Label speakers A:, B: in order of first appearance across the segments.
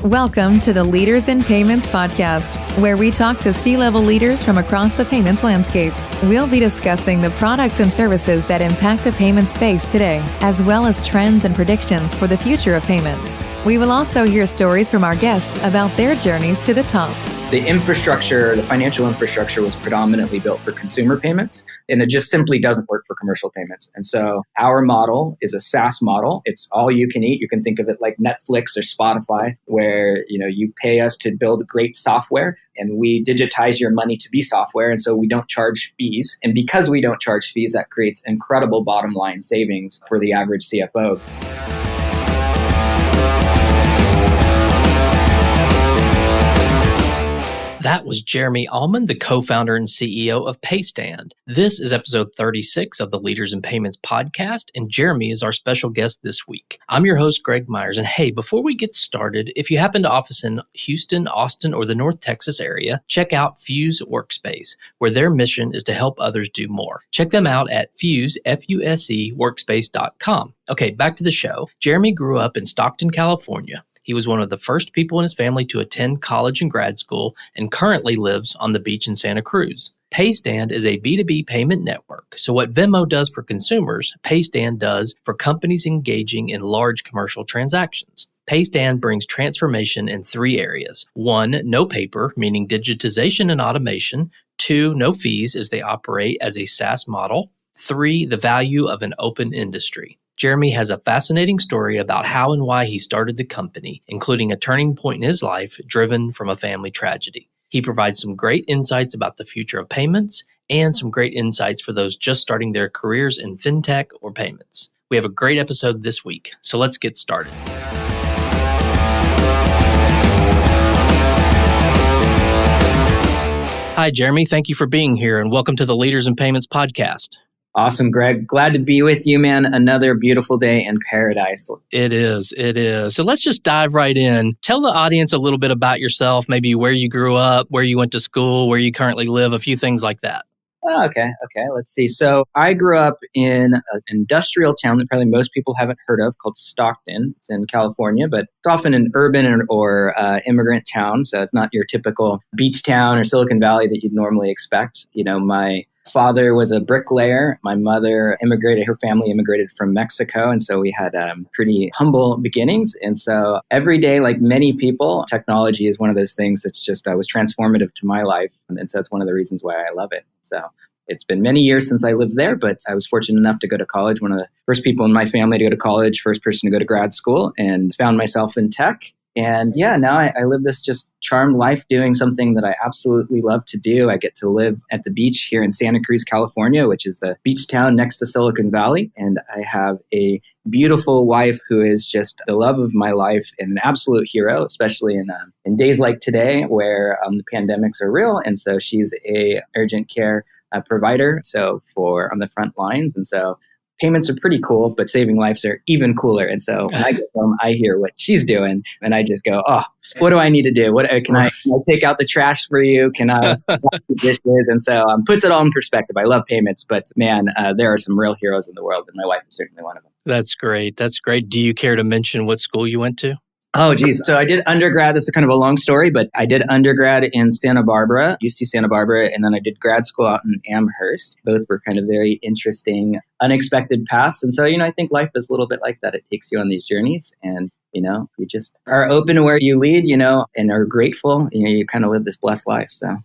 A: Welcome to the Leaders in Payments podcast, where we talk to C-level leaders from across the payments landscape. We'll be discussing the products and services that impact the payment space today, as well as trends and predictions for the future of payments. We will also hear stories from our guests about their journeys to the top.
B: The infrastructure, the financial infrastructure was predominantly built for consumer payments, and it just simply doesn't work for commercial payments. And so our model is a SaaS model. It's all you can eat. You can think of it like Netflix or Spotify, where you pay us to build great software and we digitize your money to be software. And so we don't charge fees. And because we don't charge fees, that creates incredible bottom line savings for the average CFO.
C: That was Jeremy Almond, the co-founder and CEO of Paystand. This is episode 36 of the Leaders in Payments podcast, and Jeremy is our special guest this week. I'm your host, Greg Myers, and hey, before we get started, if you happen to office in Houston, Austin, or the North Texas area, check out Fuse Workspace, where their mission is to help others do more. Check them out at Fuse, F-U-S-E, workspace.com. Okay, back to the show. Jeremy grew up in Stockton, California. He was one of the first people in his family to attend college and grad school and currently lives on the beach in Santa Cruz. Paystand is a B2B payment network. So what Venmo does for consumers, Paystand does for companies engaging in large commercial transactions. Paystand brings transformation in three areas. 1, no paper, meaning digitization and automation. 2, no fees as they operate as a SaaS model. 3, the value of an open industry. Jeremy has a fascinating story about how and why he started the company, including a turning point in his life driven from a family tragedy. He provides some great insights about the future of payments and some great insights for those just starting their careers in fintech or payments. We have a great episode this week, so let's get started. Hi, Jeremy. Thank you for being here and welcome to the Leaders in Payments podcast.
B: Awesome, Greg. Glad to be with you, man. Another beautiful day in paradise.
C: It is. So let's just dive right in. Tell the audience a little bit about yourself, maybe where you grew up, where you went to school, where you currently live, a few things like that.
B: Oh, okay. Let's see. So I grew up in an industrial town that probably most people haven't heard of called Stockton. It's in California, but it's often an urban or immigrant town. So it's not your typical beach town or Silicon Valley that you'd normally expect. My father was a bricklayer. My mother her family immigrated from Mexico. And so we had pretty humble beginnings. And so every day, like many people, technology is one of those things that's just was transformative to my life. And so that's one of the reasons why I love it. So it's been many years since I lived there, but I was fortunate enough to go to college. One of the first people in my family to go to college, first person to go to grad school, and found myself in tech. And now I live this just charmed life doing something that I absolutely love to do. I get to live at the beach here in Santa Cruz, California, which is the beach town next to Silicon Valley. And I have a beautiful wife who is just the love of my life and an absolute hero, especially in days like today where the pandemics are real. And so she's a urgent care provider, so for on the front lines. And so payments are pretty cool, but saving lives are even cooler. And so when I get home, I hear what she's doing, and I just go, "Oh, what do I need to do? What can I take out the trash for you? Can I wash the dishes?" And so puts it all in perspective. I love payments, but man, there are some real heroes in the world, and my wife is certainly one of them.
C: That's great. Do you care to mention what school you went to?
B: Oh, geez. So I did undergrad. This is kind of a long story, but I did undergrad in Santa Barbara, UC Santa Barbara, and then I did grad school out in Amherst. Both were kind of very interesting, unexpected paths. And so, I think life is a little bit like that. It takes you on these journeys and, you just are open to where you lead, and are grateful. You kind of live this blessed life. So.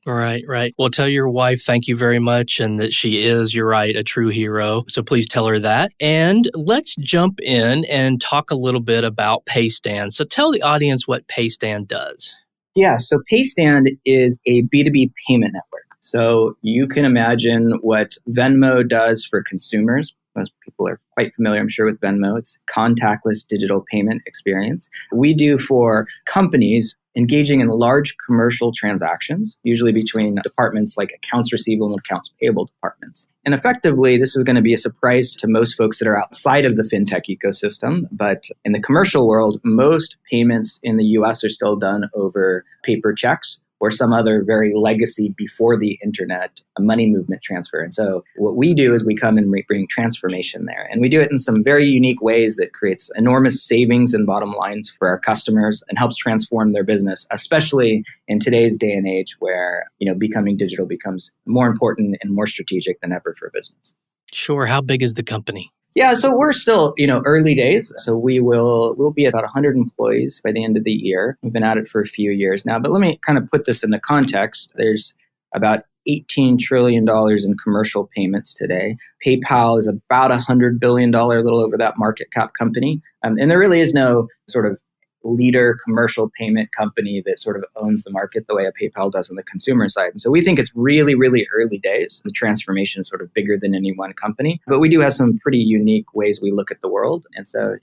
C: Right. Well, tell your wife thank you very much and that she is, you're right, a true hero. So please tell her that. And let's jump in and talk a little bit about Paystand. So tell the audience what Paystand does.
B: Yeah, so Paystand is a B2B payment network. So you can imagine what Venmo does for consumers. Most people are quite familiar, I'm sure, with Venmo. It's contactless digital payment experience. We do for companies engaging in large commercial transactions, usually between departments like accounts receivable and accounts payable departments. And effectively, this is going to be a surprise to most folks that are outside of the fintech ecosystem. But in the commercial world, most payments in the US are still done over paper checks or some other very legacy before the internet money movement transfer. And so what we do is we come and we bring transformation there. And we do it in some very unique ways that creates enormous savings and bottom lines for our customers and helps transform their business, especially in today's day and age where, becoming digital becomes more important and more strategic than ever for a business.
C: Sure. How big is the company?
B: Yeah, so we're still, early days. So we'll be about 100 employees by the end of the year. We've been at it for a few years now, but let me kind of put this into context. There's about $18 trillion in commercial payments today. PayPal is about $100 billion, a little over that market cap company. And there really is no sort of leader commercial payment company that sort of owns the market the way a PayPal does on the consumer side. And so we think it's really, really early days. The transformation is sort of bigger than any one company, but we do have some pretty unique ways we look at the world. And so,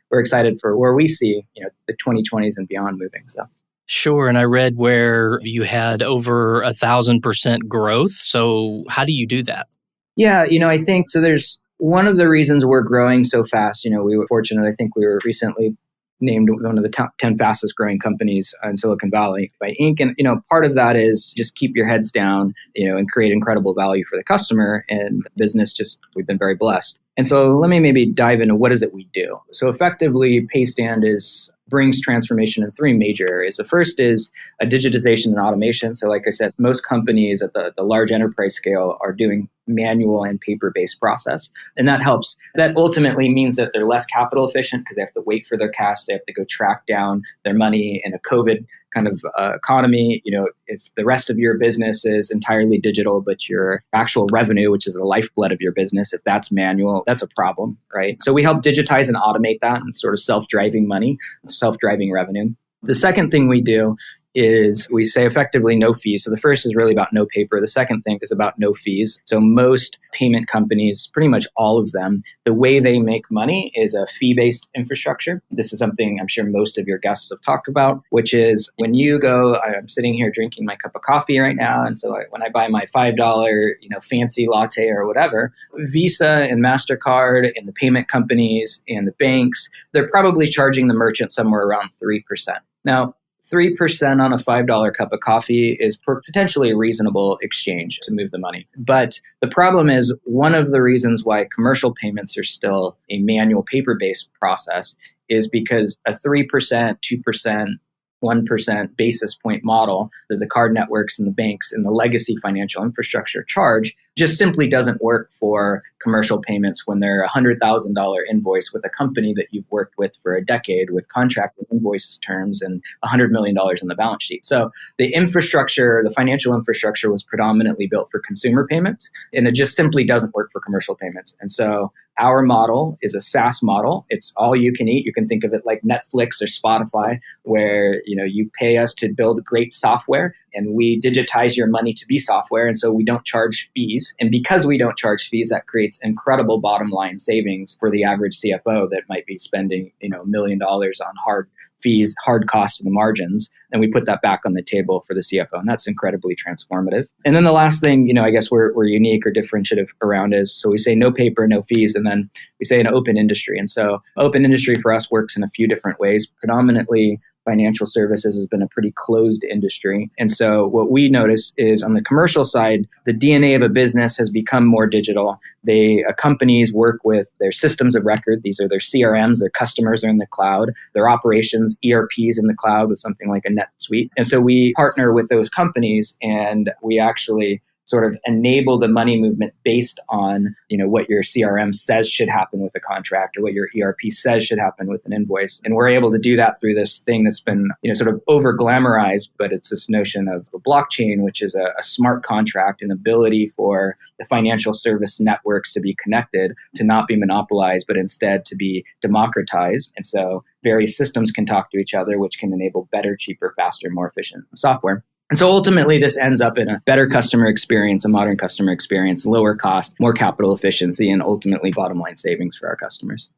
B: we're excited for where we see, the 2020s and beyond moving. So.
C: Sure. And I read where you had over 1,000% growth. So how do you do that?
B: Yeah, I think so. There's one of the reasons we're growing so fast. We were fortunate. I think we were recently named one of the top 10 fastest growing companies in Silicon Valley by Inc. And, part of that is just keep your heads down, and create incredible value for the customer and business. We've been very blessed. And so let me maybe dive into what is it we do. So effectively, Paystand brings transformation in three major areas. The first is a digitization and automation. So like I said, most companies at the large enterprise scale are doing manual and paper-based process. And that helps. That ultimately means that they're less capital efficient because they have to wait for their cash. They have to go track down their money in a COVID kind of economy. If the rest of your business is entirely digital, but your actual revenue, which is the lifeblood of your business, if that's manual, that's a problem, right? So we help digitize and automate that and sort of self-driving money, self-driving revenue. The second thing we do is we say effectively no fees. So the first is really about no paper. The second thing is about no fees. So most payment companies, pretty much all of them, the way they make money is a fee-based infrastructure. This is something I'm sure most of your guests have talked about, which is when you go, I'm sitting here drinking my cup of coffee right now. And so when I buy my $5, fancy latte or whatever, Visa and MasterCard and the payment companies and the banks, they're probably charging the merchant somewhere around 3%. Now, 3% on a $5 cup of coffee is potentially a reasonable exchange to move the money. But the problem is one of the reasons why commercial payments are still a manual paper-based process is because a 3%, 2%, 1% basis point model that the card networks and the banks and the legacy financial infrastructure charge just simply doesn't work for commercial payments when they're a $100,000 invoice with a company that you've worked with for a decade with contracted invoice terms and $100 million on the balance sheet. So the infrastructure, the financial infrastructure was predominantly built for consumer payments, and it just simply doesn't work for commercial payments. And so our model is a SaaS model. It's all you can eat. You can think of it like Netflix or Spotify, where you pay us to build great software and we digitize your money to be software. And so we don't charge fees. And because we don't charge fees, that creates incredible bottom line savings for the average CFO that might be spending $1 million on hard fees, hard costs to the margins. And we put that back on the table for the CFO. And that's incredibly transformative. And then the last thing, I guess we're unique or differentiative around is, so we say no paper, no fees, and then we say an open industry. And so open industry for us works in a few different ways. Predominantly, financial services has been a pretty closed industry. And so what we notice is on the commercial side, the DNA of a business has become more digital. Companies work with their systems of record. These are their CRMs, their customers are in the cloud, their operations, ERPs in the cloud with something like a NetSuite. And so we partner with those companies and we actually sort of enable the money movement based on, what your CRM says should happen with a contract or what your ERP says should happen with an invoice. And we're able to do that through this thing that's been, sort of over glamorized, but it's this notion of a blockchain, which is a smart contract, an ability for the financial service networks to be connected, to not be monopolized, but instead to be democratized. And so various systems can talk to each other, which can enable better, cheaper, faster, more efficient software. And so ultimately, this ends up in a better customer experience, a modern customer experience, lower cost, more capital efficiency, and ultimately bottom line savings for our customers.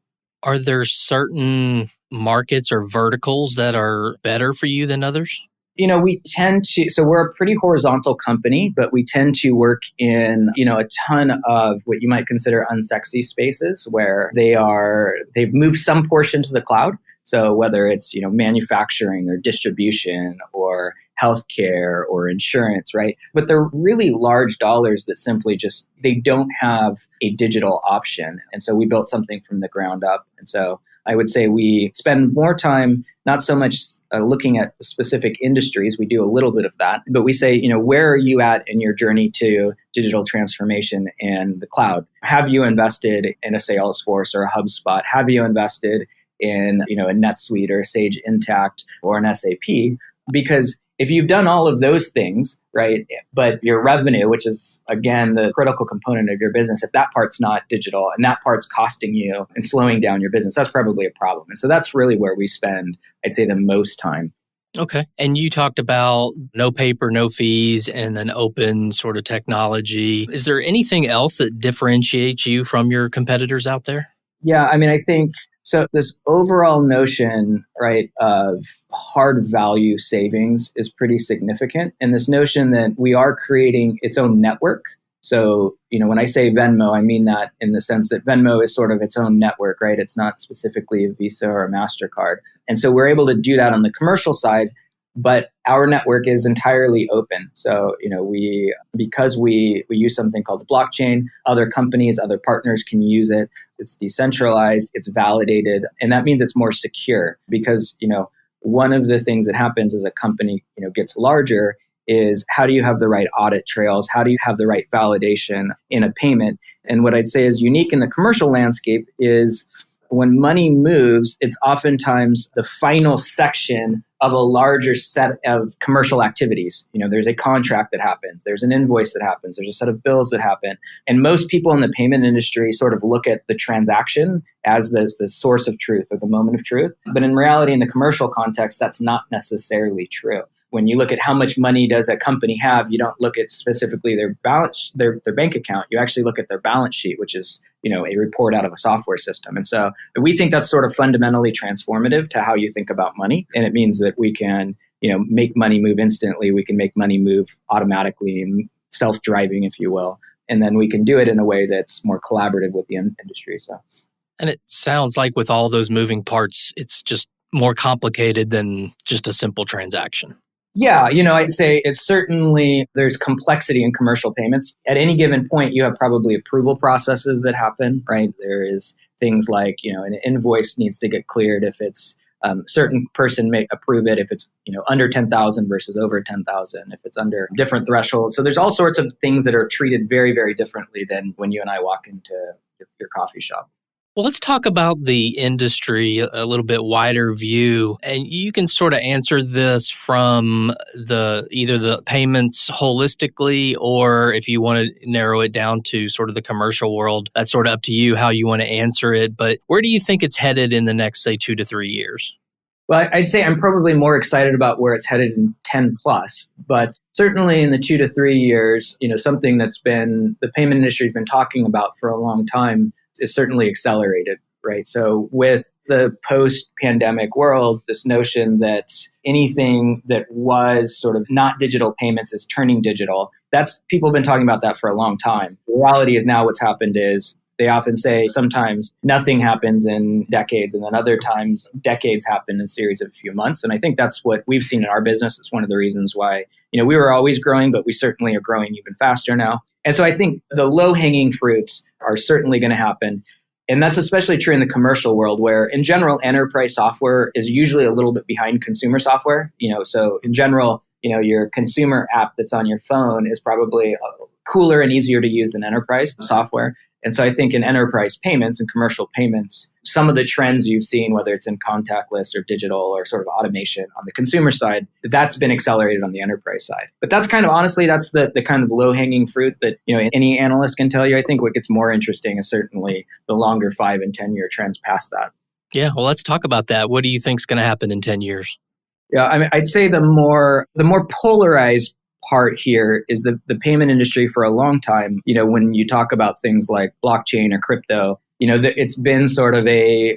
C: Are there certain markets or verticals that are better for you than others?
B: We tend to, so we're a pretty horizontal company, but we tend to work in, a ton of what you might consider unsexy spaces where they've moved some portion to the cloud. So whether it's, manufacturing or distribution or healthcare or insurance, right? But they're really large dollars that simply just, they don't have a digital option. And so we built something from the ground up. And so I would say we spend more time, not so much looking at the specific industries. We do a little bit of that, but we say, where are you at in your journey to digital transformation and the cloud? Have you invested in a Salesforce or a HubSpot? Have you invested in, a NetSuite or a Sage Intacct or an SAP? Because if you've done all of those things, right, but your revenue, which is, again, the critical component of your business, if that part's not digital and that part's costing you and slowing down your business, that's probably a problem. And so that's really where we spend, I'd say, the most time.
C: Okay. And you talked about no paper, no fees, and an open sort of technology. Is there anything else that differentiates you from your competitors out there?
B: Yeah, I think so. This overall notion, right, of hard value savings is pretty significant. And this notion that we are creating its own network. So, when I say Venmo, I mean that in the sense that Venmo is sort of its own network, right? It's not specifically a Visa or a MasterCard. And so we're able to do that on the commercial side, but our network is entirely open. So, because we use something called the blockchain, other companies, other partners can use it. It's decentralized, it's validated, and that means it's more secure because, one of the things that happens as a company, gets larger is how do you have the right audit trails? How do you have the right validation in a payment? And what I'd say is unique in the commercial landscape is when money moves, it's oftentimes the final section of a larger set of commercial activities. There's a contract that happens, there's an invoice that happens, there's a set of bills that happen. And most people in the payment industry sort of look at the transaction as the source of truth or the moment of truth. But in reality, in the commercial context, that's not necessarily true. When you look at how much money does a company have, you don't look at specifically their balance, their bank account. You actually look at their balance sheet, which is, a report out of a software system. And so we think that's sort of fundamentally transformative to how you think about money. And it means that we can, make money move instantly. We can make money move automatically and self-driving, if you will. And then we can do it in a way that's more collaborative with the industry. So,
C: and it sounds like with all those moving parts, it's just more complicated than just a simple transaction.
B: Yeah, I'd say it's certainly, there's complexity in commercial payments. At any given point, you have probably approval processes that happen, right? There is things like, an invoice needs to get cleared if it's certain person may approve it if it's, under 10,000 versus over 10,000, if it's under different thresholds. So there's all sorts of things that are treated very, very differently than when you and I walk into your coffee shop.
C: Well, let's talk about the industry, a little bit wider view. And you can sort of answer this from either the payments holistically, or if you want to narrow it down to sort of the commercial world, that's sort of up to you how you want to answer it. But where do you think it's headed in the next, say, 2 to 3 years?
B: Well, I'd say I'm probably more excited about where it's headed in 10 plus, but certainly in the 2 to 3 years, something that's been, the payment industry has been talking about for a long time is certainly accelerated, right? So with the post-pandemic world, this notion that anything that was sort of not digital payments is turning digital, people have been talking about that for a long time. The reality is now what's happened is they often say sometimes nothing happens in decades, and then other times decades happen in a series of a few months. And I think that's what we've seen in our business. It's one of the reasons why, we were always growing, but we certainly are growing even faster now. And so I think the low-hanging fruits are certainly going to happen. And that's especially true in the commercial world where, in general, enterprise software is usually a little bit behind consumer software. So in general, your consumer app that's on your phone is probably cooler and easier to use than enterprise software. And so I think in enterprise payments and commercial payments, some of the trends you've seen, whether it's in contactless or digital or sort of automation on the consumer side, that's been accelerated on the enterprise side. But that's kind of, honestly, that's the kind of low-hanging fruit that, any analyst can tell you. I think what gets more interesting is certainly the longer 5 and 10-year trends past that.
C: Yeah, well, let's talk about that. What do you think is going to happen in 10 years?
B: Yeah, I'd say the more polarized part here is the payment industry for a long time. When you talk about things like blockchain or crypto, it's been sort of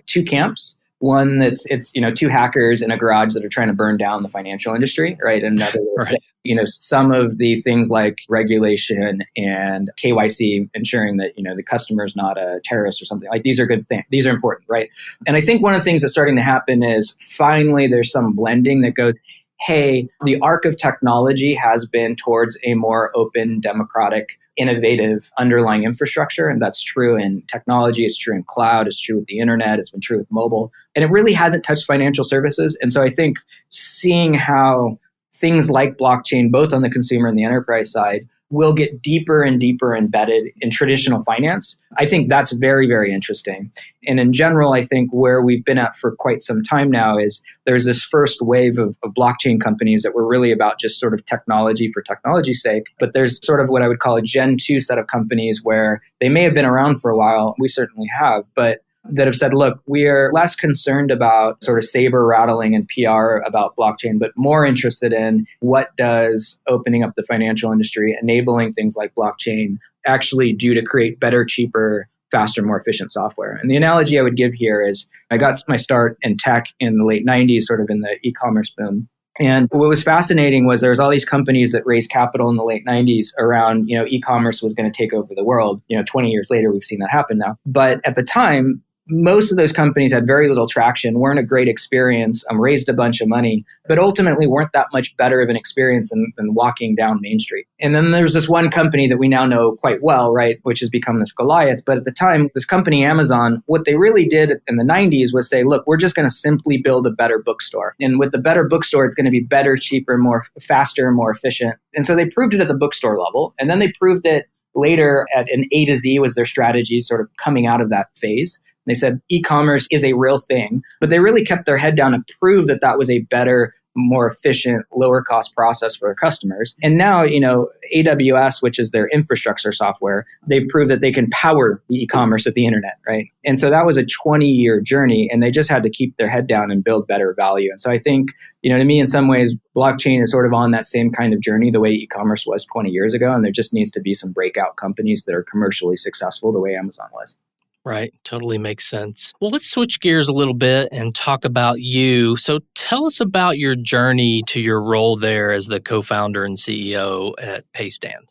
B: two camps. One it's two hackers in a garage that are trying to burn down the financial industry, right? And another,
C: Right.
B: some of the things like regulation and KYC, ensuring that, the customer is not a terrorist or something. Like, these are good things. These are important, right? And I think one of the things that's starting to happen is finally there's some blending that goes, hey, the arc of technology has been towards a more open, democratic, innovative underlying infrastructure. And that's true in technology. It's true in cloud. It's true with the internet. It's been true with mobile. And it really hasn't touched financial services. And so I think seeing how things like blockchain, both on the consumer and the enterprise side, will get deeper and deeper embedded in traditional finance, I think that's very, very interesting. And in general, I think where we've been at for quite some time now is there's this first wave of blockchain companies that were really about just sort of technology for technology's sake. But there's sort of what I would call a Gen 2 set of companies where they may have been around for a while. We certainly have, but that have said, look, we are less concerned about sort of saber rattling and PR about blockchain, but more interested in what does opening up the financial industry, enabling things like blockchain actually do to create better, cheaper, faster, more efficient software. And the analogy I would give here is I got my start in tech in the late 90s, sort of in the e-commerce boom. And what was fascinating was there was all these companies that raised capital in the late 90s around, e-commerce was going to take over the world. 20 years later, we've seen that happen now. But at the time, most of those companies had very little traction, weren't a great experience, raised a bunch of money, but ultimately weren't that much better of an experience than walking down Main Street. And then there's this one company that we now know quite well, right, which has become this Goliath. But at the time, this company, Amazon, what they really did in the 90s was say, look, we're just going to simply build a better bookstore. And with the better bookstore, it's going to be better, cheaper, more faster, more efficient. And so they proved it at the bookstore level. And then they proved it later at an A to Z was their strategy sort of coming out of that phase. They said e-commerce is a real thing, but they really kept their head down and proved that that was a better, more efficient, lower cost process for their customers. And now, AWS, which is their infrastructure software, they've proved that they can power the e-commerce of the internet, right? And so that was a 20-year journey, and they just had to keep their head down and build better value. And so I think, to me, in some ways, blockchain is sort of on that same kind of journey the way e-commerce was 20 years ago. And there just needs to be some breakout companies that are commercially successful the way Amazon was.
C: Right. Totally makes sense. Well, let's switch gears a little bit and talk about you. So tell us about your journey to your role there as the co-founder and CEO at Paystand.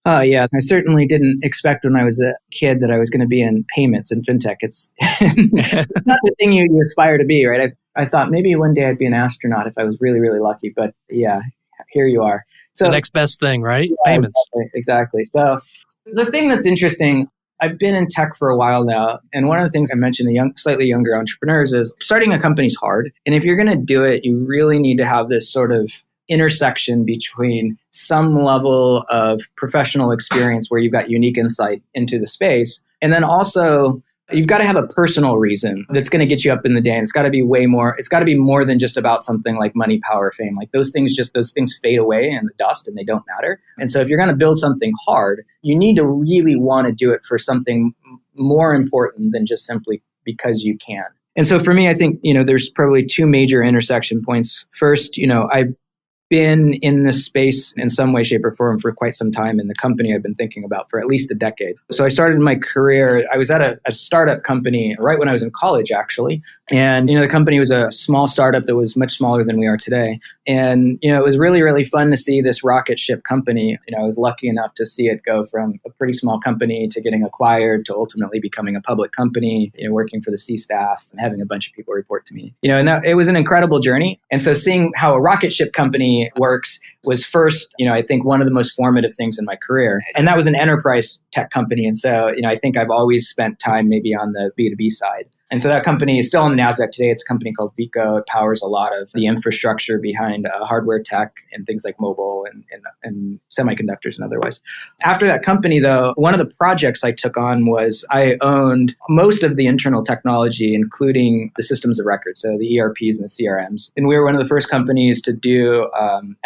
B: Yeah, I certainly didn't expect when I was a kid that I was going to be in payments and fintech. It's not the thing you aspire to be, right? I thought maybe one day I'd be an astronaut if I was really, really lucky. But yeah, here you are. So
C: the next best thing, right?
B: Yeah,
C: payments.
B: Exactly. So the thing that's interesting, I've been in tech for a while now, and one of the things I mentioned to slightly younger entrepreneurs is starting a company is hard. And if you're going to do it, you really need to have this sort of intersection between some level of professional experience where you've got unique insight into the space, and then also you've got to have a personal reason that's going to get you up in the day. And it's got to be it's got to be more than just about something like money, power, fame. Like those things fade away in the dust and they don't matter. And so if you're going to build something hard, you need to really want to do it for something more important than just simply because you can. And so for me, I think, there's probably two major intersection points. First, I've been in this space in some way, shape, or form for quite some time in the company I've been thinking about for at least a decade. So I started my career, I was at a startup company right when I was in college, actually. And, the company was a small startup that was much smaller than we are today. And, it was really, really fun to see this rocket ship company. I was lucky enough to see it go from a pretty small company to getting acquired to ultimately becoming a public company, working for the C staff and having a bunch of people report to me. And it was an incredible journey. And so seeing how a rocket ship company works was first, I think one of the most formative things in my career. And that was an enterprise tech company. And so, I think I've always spent time maybe on the B2B side. And so that company is still on the NASDAQ today. It's a company called Vico. It powers a lot of the infrastructure behind hardware tech and things like mobile and semiconductors and otherwise. After that company, though, one of the projects I took on was I owned most of the internal technology, including the systems of record, so the ERPs and the CRMs. And we were one of the first companies to do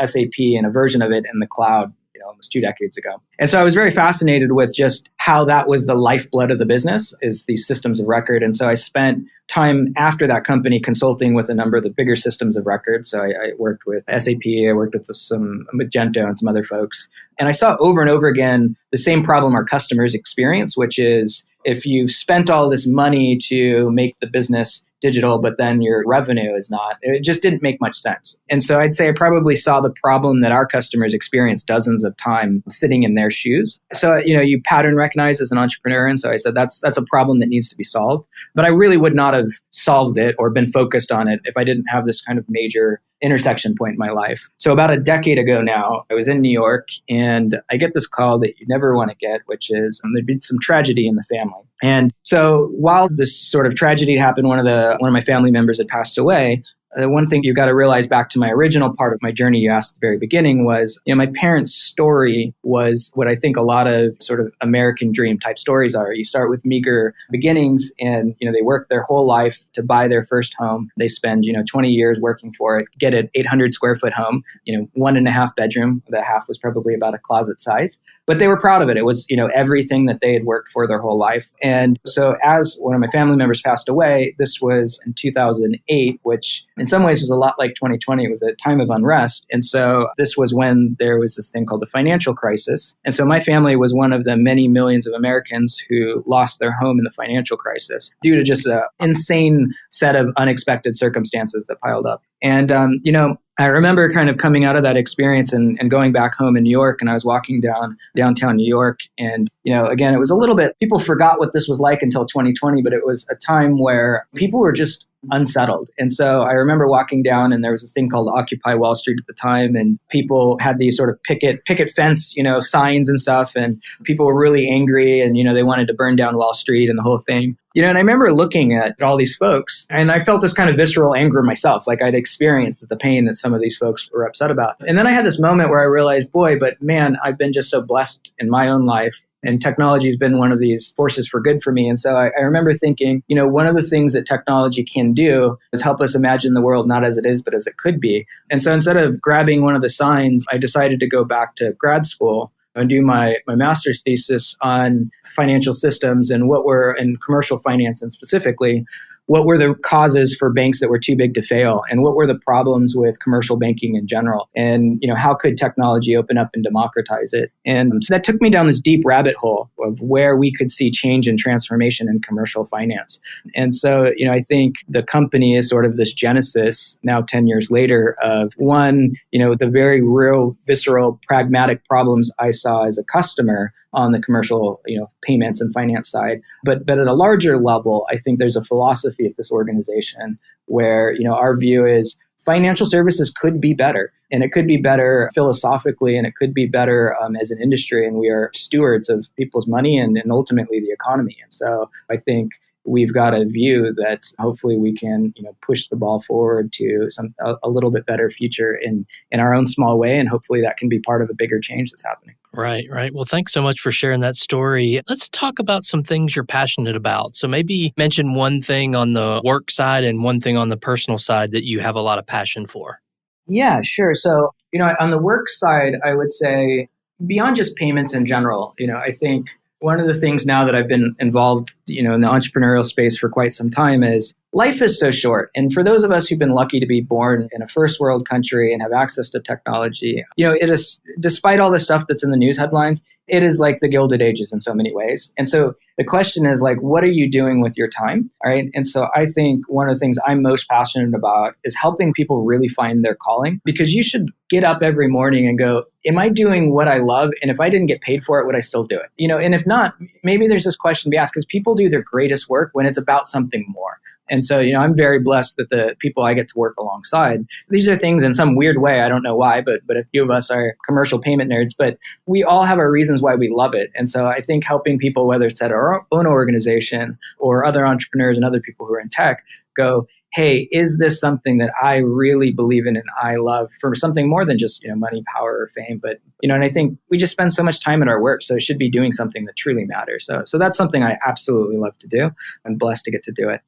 B: SAP and a version of it in the cloud almost 2 decades ago. And so I was very fascinated with just how that was the lifeblood of the business, is these systems of record. And so I spent time after that company consulting with a number of the bigger systems of record. So I worked with SAP, I worked with some Magento and some other folks. And I saw over and over again the same problem our customers experience, which is if you've spent all this money to make the business digital, but then your revenue is not. It just didn't make much sense. And so I'd say I probably saw the problem that our customers experience dozens of times sitting in their shoes. So, you pattern recognize as an entrepreneur. And so I said, that's a problem that needs to be solved. But I really would not have solved it or been focused on it if I didn't have this kind of major intersection point in my life. So about a decade ago now, I was in New York and I get this call that you never want to get, which is there'd been some tragedy in the family. And so while this sort of tragedy happened, one of my family members had passed away. One thing you've got to realize back to my original part of my journey you asked at the very beginning was, my parents' story was what I think a lot of sort of American dream type stories are. You start with meager beginnings and, they work their whole life to buy their first home. They spend, 20 years working for it, get an 800 square foot home, 1.5 bedroom. The half was probably about a closet size. But they were proud of it. It was, everything that they had worked for their whole life. And so as one of my family members passed away, this was in 2008, which in some ways was a lot like 2020. It was a time of unrest. And so this was when there was this thing called the financial crisis. And so my family was one of the many millions of Americans who lost their home in the financial crisis due to just an insane set of unexpected circumstances that piled up. And, I remember kind of coming out of that experience and going back home in New York, and I was walking downtown New York. And, again, it was a little bit, people forgot what this was like until 2020, but it was a time where people were just unsettled. And so I remember walking down and there was this thing called Occupy Wall Street at the time. And people had these sort of picket fence, signs and stuff. And people were really angry and, they wanted to burn down Wall Street and the whole thing. And I remember looking at all these folks and I felt this kind of visceral anger myself, like I'd experienced the pain that some of these folks were upset about. And then I had this moment where I realized, boy, but man, I've been just so blessed in my own life. And technology has been one of these forces for good for me. And so I remember thinking, one of the things that technology can do is help us imagine the world not as it is, but as it could be. And so instead of grabbing one of the signs, I decided to go back to grad school and do my master's thesis on financial systems and in commercial finance, and specifically, what were the causes for banks that were too big to fail? And what were the problems with commercial banking in general? And, how could technology open up and democratize it? And so that took me down this deep rabbit hole of where we could see change and transformation in commercial finance. And so, I think the company is sort of this genesis now 10 years later of one, the very real, visceral, pragmatic problems I saw as a customer on the commercial, payments and finance side. But at a larger level, I think there's a philosophy at this organization where, our view is financial services could be better. And it could be better philosophically, and it could be better as an industry. And we are stewards of people's money and ultimately the economy. And so I think we've got a view that hopefully we can, push the ball forward to a little bit better future in our own small way. And hopefully that can be part of a bigger change that's happening.
C: Right. Well, thanks so much for sharing that story. Let's talk about some things you're passionate about. So maybe mention one thing on the work side and one thing on the personal side that you have a lot of passion for.
B: Yeah, sure. So, on the work side, I would say beyond just payments in general, I think one of the things now that I've been involved, in the entrepreneurial space for quite some time is life is so short. And for those of us who've been lucky to be born in a first world country and have access to technology, it is, despite all the stuff that's in the news headlines, it is like the Gilded Ages in so many ways. And so the question is like, what are you doing with your time? All right. And so I think one of the things I'm most passionate about is helping people really find their calling, because you should get up every morning and go, am I doing what I love? And if I didn't get paid for it, would I still do it? And if not, maybe there's this question to be asked, because people do their greatest work when it's about something more. And so, I'm very blessed that the people I get to work alongside, these are things in some weird way, I don't know why, but a few of us are commercial payment nerds, but we all have our reasons why we love it. And so I think helping people, whether it's at our own organization or other entrepreneurs and other people who are in tech, go, hey, is this something that I really believe in and I love for something more than just, money, power, or fame? But, and I think we just spend so much time at our work, so it should be doing something that truly matters. So that's something I absolutely love to do. I'm blessed to get to do it.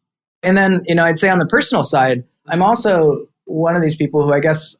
B: And then, I'd say on the personal side, I'm also one of these people who I guess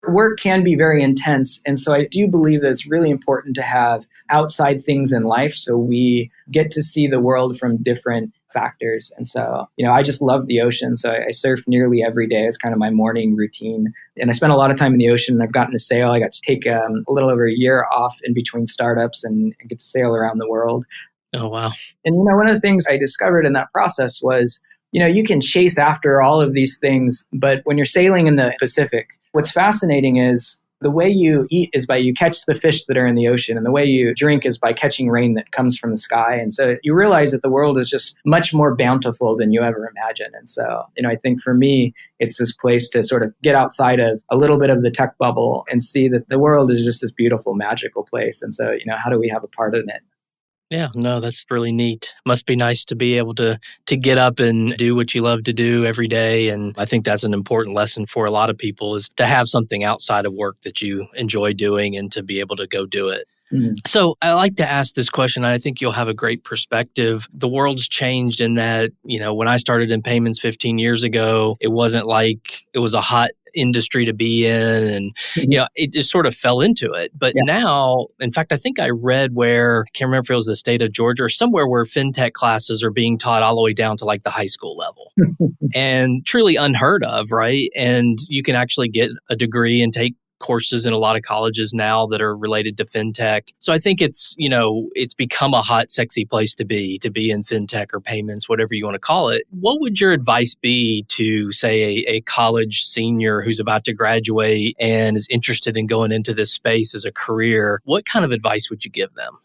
B: work can be very intense. And so I do believe that it's really important to have outside things in life so we get to see the world from different factors. And so, I just love the ocean. So I surf nearly every day as kind of my morning routine. And I spend a lot of time in the ocean. I've gotten to sail. I got to take a little over a year off in between startups and get to sail around the world.
C: Oh, wow.
B: And, one of the things I discovered in that process was you can chase after all of these things, but when you're sailing in the Pacific, what's fascinating is the way you eat is by you catch the fish that are in the ocean, and the way you drink is by catching rain that comes from the sky. And so you realize that the world is just much more bountiful than you ever imagined. And so, I think for me, it's this place to sort of get outside of a little bit of the tech bubble and see that the world is just this beautiful, magical place. And so, how do we have a part in it?
C: Yeah, no, that's really neat. Must be nice to be able to get up and do what you love to do every day. And I think that's an important lesson for a lot of people, is to have something outside of work that you enjoy doing and to be able to go do it. Mm-hmm. So I like to ask this question. I think you'll have a great perspective. The world's changed in that, when I started in payments 15 years ago, it wasn't like it was a hot industry to be in, and it just sort of fell into it. But now, in fact, I think I read where, I can't remember if it was the state of Georgia or somewhere, where fintech classes are being taught all the way down to like the high school level. And truly unheard of, right? And you can actually get a degree and take courses in a lot of colleges now that are related to fintech. So I think it's become a hot, sexy place to be in fintech or payments, whatever you want to call it. What would your advice be to, say, a college senior who's about to graduate and is interested in going into this space as a career? What kind of advice would you give them?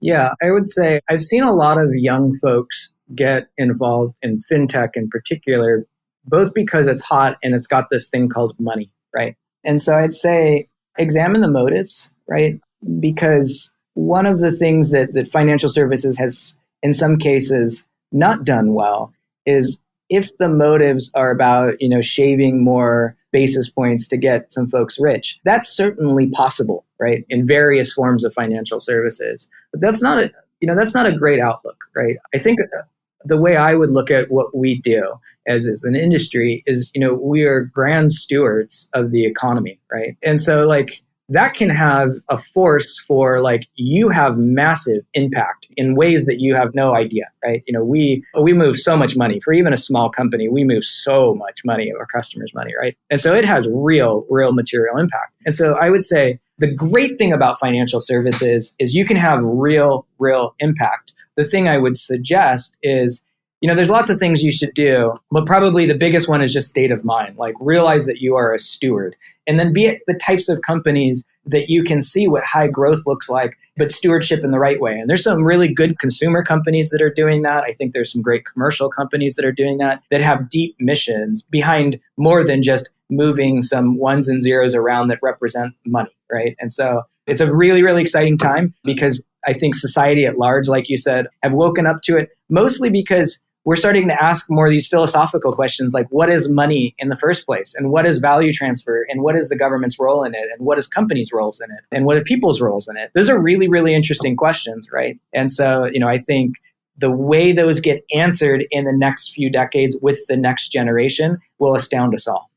B: Yeah, I would say I've seen a lot of young folks get involved in fintech in particular, both because it's hot and it's got this thing called money, right? And so I'd say examine the motives, right? Because one of the things that financial services has, in some cases, not done well is if the motives are about, shaving more basis points to get some folks rich. That's certainly possible, right? In various forms of financial services. But that's not a great outlook, right? I think the way I would look at what we do as an industry is, we are grand stewards of the economy, right? And so that can have a force for you have massive impact in ways that you have no idea, right? We move so much money. For even a small company, we move so much money of our customers' money, right? And so it has real material impact. And so I would say the great thing about financial services is you can have real impact. The thing I would suggest is, there's lots of things you should do, but probably the biggest one is just state of mind. Realize that you are a steward, and then be at the types of companies that you can see what high growth looks like, but stewardship in the right way. And there's some really good consumer companies that are doing that. I think there's some great commercial companies that are doing that have deep missions behind more than just moving some ones and zeros around that represent money, right? And so it's a really, really exciting time because I think society at large, like you said, have woken up to it, mostly because we're starting to ask more of these philosophical questions like, what is money in the first place? And what is value transfer? And what is the government's role in it? And what is companies' roles in it? And what are people's roles in it? Those are really, really interesting questions, right? And so, I think the way those get answered in the next few decades with the next generation will astound us all.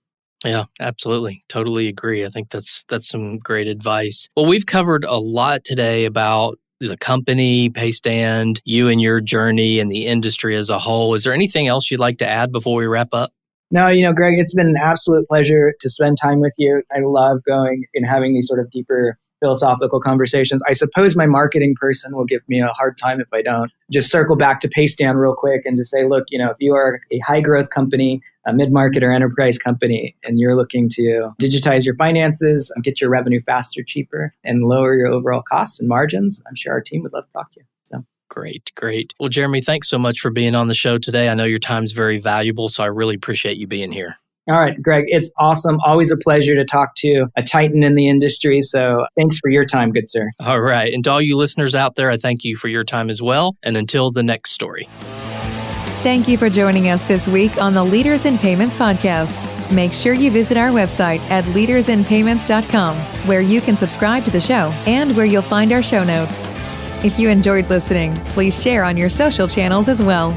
C: Yeah, absolutely. Totally agree. I think that's some great advice. Well, we've covered a lot today about the company, Paystand, you and your journey, and the industry as a whole. Is there anything else you'd like to add before we wrap up?
B: No, Greg, it's been an absolute pleasure to spend time with you. I love going and having these sort of deeper philosophical conversations. I suppose my marketing person will give me a hard time if I don't. Just circle back to Paystand real quick and just say, look, if you are a high growth company, a mid-market or enterprise company, and you're looking to digitize your finances, get your revenue faster, cheaper, and lower your overall costs and margins, I'm sure our team would love to talk to you. So.
C: Great. Well, Jeremy, thanks so much for being on the show today. I know your time's very valuable, so I really appreciate you being here.
B: All right, Greg, it's awesome. Always a pleasure to talk to a titan in the industry. So thanks for your time, good sir.
C: All right. And to all you listeners out there, I thank you for your time as well. And until the next story.
A: Thank you for joining us this week on the Leaders in Payments podcast. Make sure you visit our website at leadersinpayments.com, where you can subscribe to the show and where you'll find our show notes. If you enjoyed listening, please share on your social channels as well.